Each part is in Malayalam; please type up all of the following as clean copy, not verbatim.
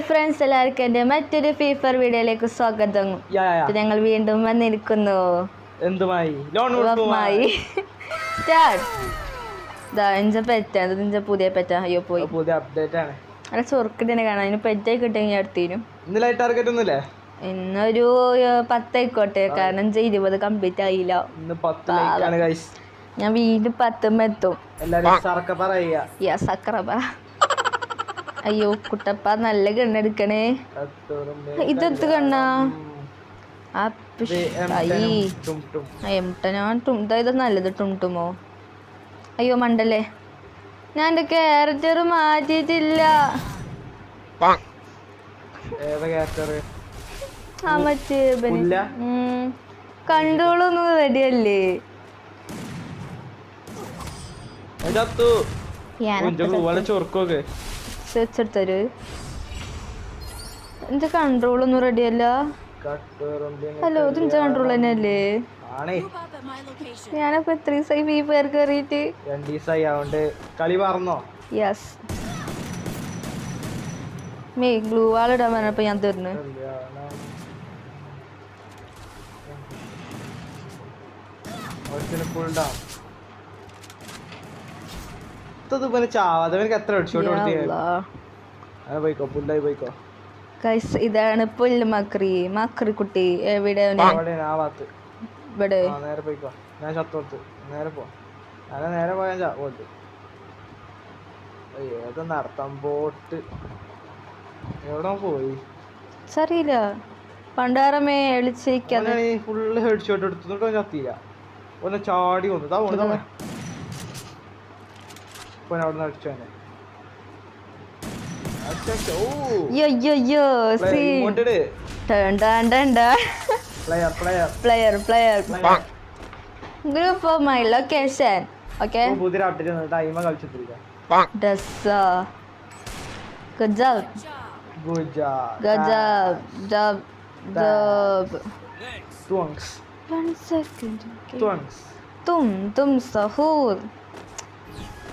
ഫ്രണ്ട്സ്, എല്ലാവർക്കും എൻ്റെ മറ്റൊരു ഫീഫർ വീഡിയോയിലേക്ക് സ്വാഗതം. ഞങ്ങൾ വീണ്ടും വന്നിരിക്കുന്നു. പുതിയ പെറ്റ അയ്യോ പോയി പുതിയ അപ്ഡേറ്റ് ആണ്. അല്ല ചൊറുക്കിട്ട് കാണാൻ അതിന് പെറ്റായി കിട്ടിയെങ്കിൽ അടുത്തേനും ഇന്നൊരു 10 ആയിക്കോട്ടെ, കാരണം 20 കംപ്ലീറ്റ് ആയില്ല. ഞാൻ വീണ്ടും 10 എത്തും. അയ്യോ കുട്ടപ്പ നല്ല കണ്ണെടുക്കണേ. ഇതെത്ത് കണ്ണാ ഇത് നല്ലത് ടുംടുമോ. അയ്യോ മണ്ടല്ലേ, ഞാൻ എൻ്റെ ക്യാരക്ടർ മാറ്റിയിട്ടില്ല. ആ മറ്റേ കൺട്രോളൊന്നും റെഡിയല്ലേ? വെച്ചെടുത്തരു എന്റെ കൺട്രോളൊന്നും റെഡിയല്ല. ഹലോ, ഇത് എന്റെ കൺട്രോൾ തന്നെയല്ലേ? ഞാനപ്പോ എത്ര ദിവസമായി ഫ്രീ ഫയർ കയറിയിട്ട്? യെസ്, ഗ്ലൂ വാൾ ഇടാൻ പറഞ്ഞപ്പോ ഞാൻ തരുന്നു. ഇതാണ് പുല്ല് മക്രി മക്രി കുട്ടി. എവിടെ അറിയില്ല. പണ്ടാറമേ എളിച്ചിരിക്കാതെ ഫുള്ള് ഹെഡ് ഷോട്ട് എടുത്തിട്ട് ചത്തില്ല. ഒന്ന് ചാടി കൊണ്ടു അവിടെ അടിച്ചു. Group of my location. Okay. പുതിയ അപ്ഡേറ്റ് വന്നിട്ട് ടൈമ കളിച്ചിട്ടില്ല. Good job. Good job. Good job. Job. Job. Twunks. 1 second. Okay. Twunks. Tum sahur.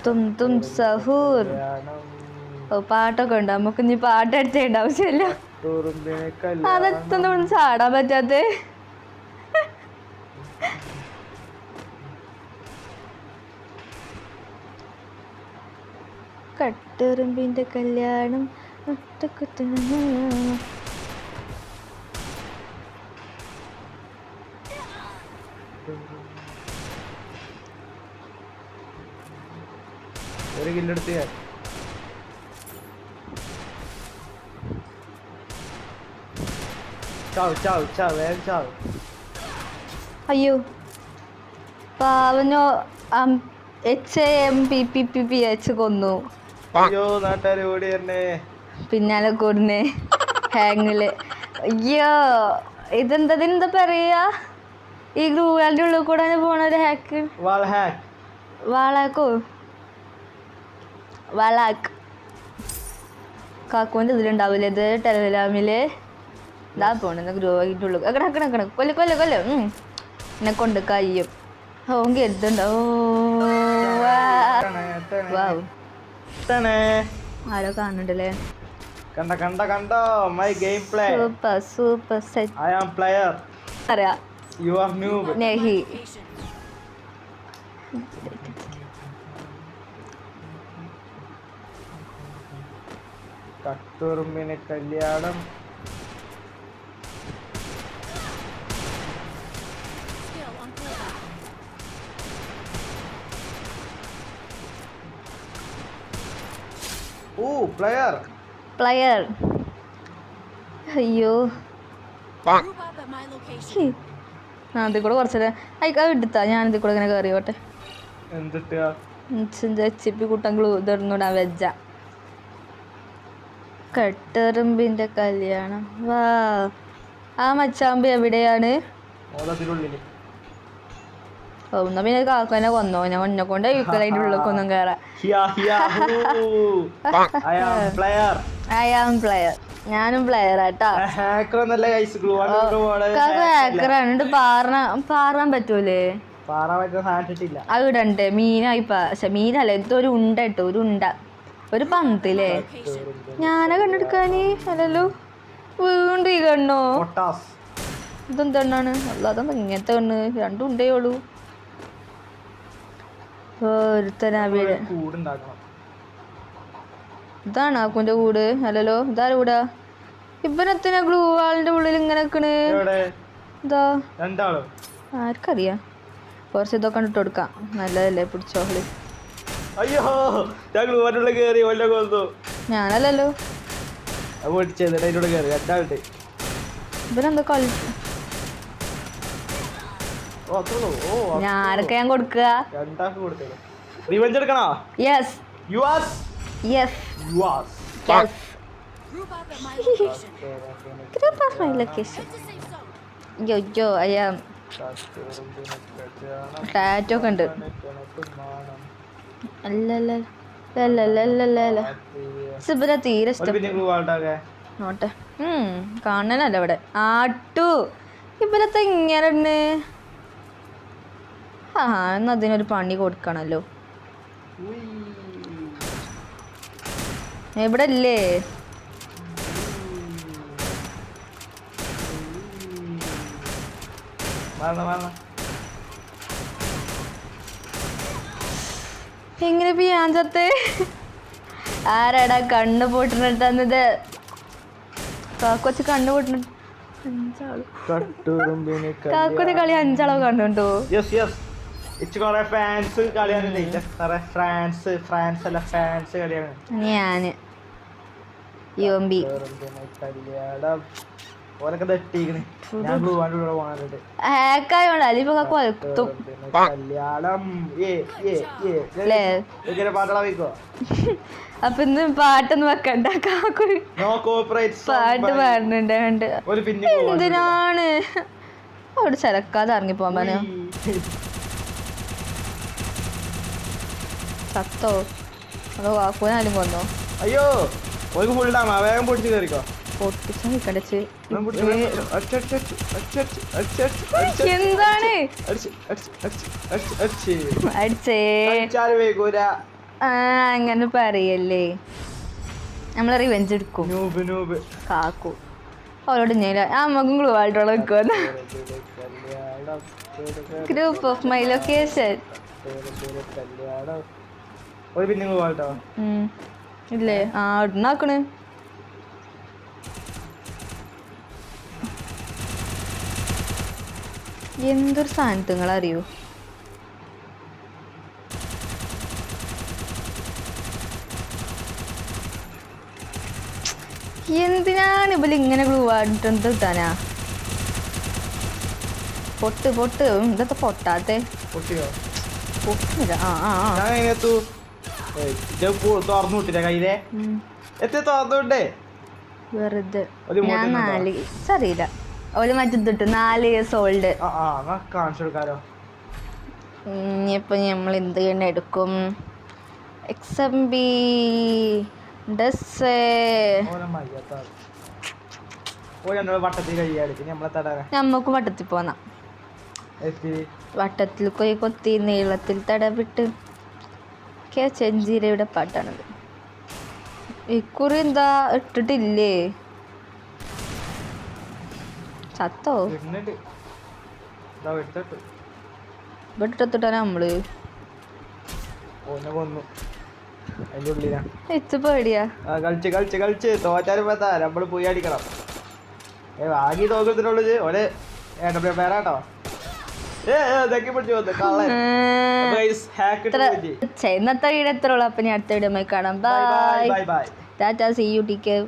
Tum sahur. പാട്ടൊക്കെ ഉണ്ട്. നമുക്ക് ഇനി പാട്ട് എടുത്തേണ്ട ആവശ്യമില്ല. അതെത്തൊന്നും ചാടാൻ പറ്റാത്ത കട്ടുറുമ്പിന്റെ കല്യാണം. ഒരു കില്ലെടുത്ത് ഞാൻ അയ്യോ പാവനോ. HAMPPPH കൊന്നു. പിന്നാലെ കൂടുന്നേ ഹാങ്ങില്. അയ്യോ ഇതെന്താ പറയാ? ഈ ഗ്രൂവാളിന്റെ ഉള്ളിൽ കൂടെ പോണ ഒരു ഹാക്ക്. വാളാക്ക് കാക്കുവിന്റെ ഇതിലുണ്ടാവില്ലേ ഇത് ടെലഗ്രാമില്? ഇതാ പോണെന്ന് ഗ്രൂവാക്കിന്റെ ഉള്ളിൽ കൊല്ല എന്നെ കൊണ്ട് കഴിയും. ഓങ്കി എടുത്തുണ്ടോ? ആരോ കാണണ്ടല്ലേ? കണ്ടോ my game play. Super set. I am player. അറിയാ യു ആർ ന്യൂബ്. നെഹി കട്ടുറുമ്പിന് കല്യാണം. പ്ലെയർ. അയ്യോ അതിൽ കൂടെ കുറച്ചേരം അയക്കാ എടുത്താ. ഞാൻ ഇതിൽ കൂടെ ഇങ്ങനെ കയറിയോട്ടെ. HP കൂട്ടം ഇതൊന്നുകൂടാ വെജ. കട്ടുറുമ്പിന്റെ കല്യാണം. വാ, ആ മച്ചാമ്പ് എവിടെയാണ്? എന്നാ പിന്നെ കാക്കനെ കൊന്നോ. ഞാൻ ഒന്നെ കൊണ്ട് അതിൻ്റെ ഉള്ളിലേക്കൊന്നും കയറാം. I am player. ഞാനും പ്ലെയർ ആട്ടാ. ഹാക്കറാണ്. പാറാൻ പറ്റൂലേ? പാറാൻ പറ്റുന്ന സാധനം അവിടെ ഉണ്ട് മീനായി. പക്ഷെ മീനല്ല, ഇതൊരു ഉണ്ട. ഒരു ഉണ്ട ഒരു പന്തില്ലേ ഞാനാ കണ്ടെടുക്കാന് അല്ലല്ലോ വീണ്ടും ഈ കണ്ണോ പൊട്ടാസ് ഇതെന്താണ് അല്ലാതെ ഇങ്ങനത്തെ കണ്ണ് രണ്ടും ഉണ്ടേ ഉള്ളൂ ഒരുത്തനാ വീട് കൂടുണ്ടാക്കണം. ഇതാണ് ആക്കുന്റെ കൂട് അല്ലല്ലോ ഇതാര കൂടാ ഇവനെത്തിനാ ഗ്ലൂ വാളിന്റെ ഉള്ളിൽ ഇങ്ങനെ നിക്കണ് എവിടെ ഇതാ രണ്ടാളോ ആർക്കറിയാം കുറച്ച് ഇതൊക്കെ ഇട്ട് കൊടുക്കാം നല്ലതല്ലേ പിടിച്ചോളി അയ്യോ ഞാൻ ഗ്ലൂവാനുള്ള കയറി ഒല്ല കൊന്നു ഞാനല്ലല്ലോ അത് പൊട്ടിച്ചത് അതിനോട് കയറി രണ്ടാളുണ്ട്. ഇവനെന്താ കളി ഓ അത്രേ ഓ ഞാനൊക്കെ ഞാൻ കൊടുക്കുക രണ്ടാൾക്ക് കൊടുത്തേ റിവെഞ്ച് എടുക്കണോ യെസ് യുവാസ് യെസ് യുവാസ് yes Group of my location. Yo, I am. Tattoo ഒക്കെ ഉണ്ട് അല്ലല്ല സിബിനെ തീരെ ഇഷ്ടം നോട്ടെ കാണാനല്ല ഇവിടെ ആട്ടു ഇവരത്തെ ഇങ്ങനെ ആ എന്നാ അതിനൊരു പണി കൊടുക്കണല്ലോ എവിടെ അല്ലേ എങ്ങനെ ഞാൻ ചത്തേ ആരാടാ കണ്ണ് പൊട്ടിനിട്ടത് കാക്കൊച്ച് കണ്ണ് പൊട്ടിന് കാക്കൊരു കളി 5 അളവ് കണ്ടുണ്ടോ ഞാന് യോമ്പി ഹാക്കായോണ്ട് അലിപ്പോ കൊലത്തും അപ്പൊ ഇന്ന് പാട്ടൊന്നും വെക്കണ്ട കാക്കൊരു പാട്ട് പാടുന്നുണ്ട് എന്തിനാണ് അവിടെ ചിലക്കാതെ ഇറങ്ങിപ്പോവാൻ പറഞ്ഞോ സത്തോ അതോ കാക്കൂനാലും കൊന്നോ അയ്യോ ഒരു ഫുൾഡാണ് വേഗം പൊടിച്ച് കയറിക്കോ പൊട്ടിച്ച നിക്കണ്ടച്ച് എന്താണ് അടിച്ചേ അങ്ങനെ പറയല്ലേ നമ്മളെ റിവെഞ്ച് എടുക്കും കാക്കു അവരോട് ഞാൻ നമുക്കും ഗ്ലൂവായിട്ടുള്ള നിൽക്കുന്ന ഗ്രൂപ്പ് ഓഫ് മൈ ലൊക്കേഷൻ ഇല്ലേ ആ ഇടുന്നാക്കണ് എന്തൊരു സാധനത്ത് നിങ്ങളറിയോ എന്തിനാണ് ഇവല് ഇങ്ങനെ ഗ്ലൂ ആയിട്ട് കിട്ടാനാ പൊട്ട് ഇതൊക്കെ പൊട്ടാത്തെ പൊട്ടില്ല വെറുതെ ഞാൻ 4 അറിയില്ല അവര് മറ്റേ 4 years old ഇനിയിപ്പൊ നമ്മൾ എന്ത് ചെയ്യണ എടുക്കും XMB നമ്മക്ക് വട്ടത്തിൽ പോന്ന വട്ടത്തിൽ കൊയ് കൊത്തി നീളത്തിൽ തടവിട്ട് ചെഞ്ചീരയുടെ പാട്ടാണത് ഇക്കുറി എന്താ ഇട്ടിട്ടില്ലേ ചത്തോ ഇട്ടിട്ടാ നമ്മള് പേടിയാ കളിച്ച് തോറ്റാലും നമ്മള് പോയി അടിക്കണം വാങ്ങി തോക്കത്തിനുള്ളത് ഓലെ പേരാട്ടോ ഇന്നത്തെ വീഡിയോ എത്ര ഉള്ളു അപ്പൊ ഞാൻ അടുത്ത വീഡിയോ കാണാം bye tata see you take care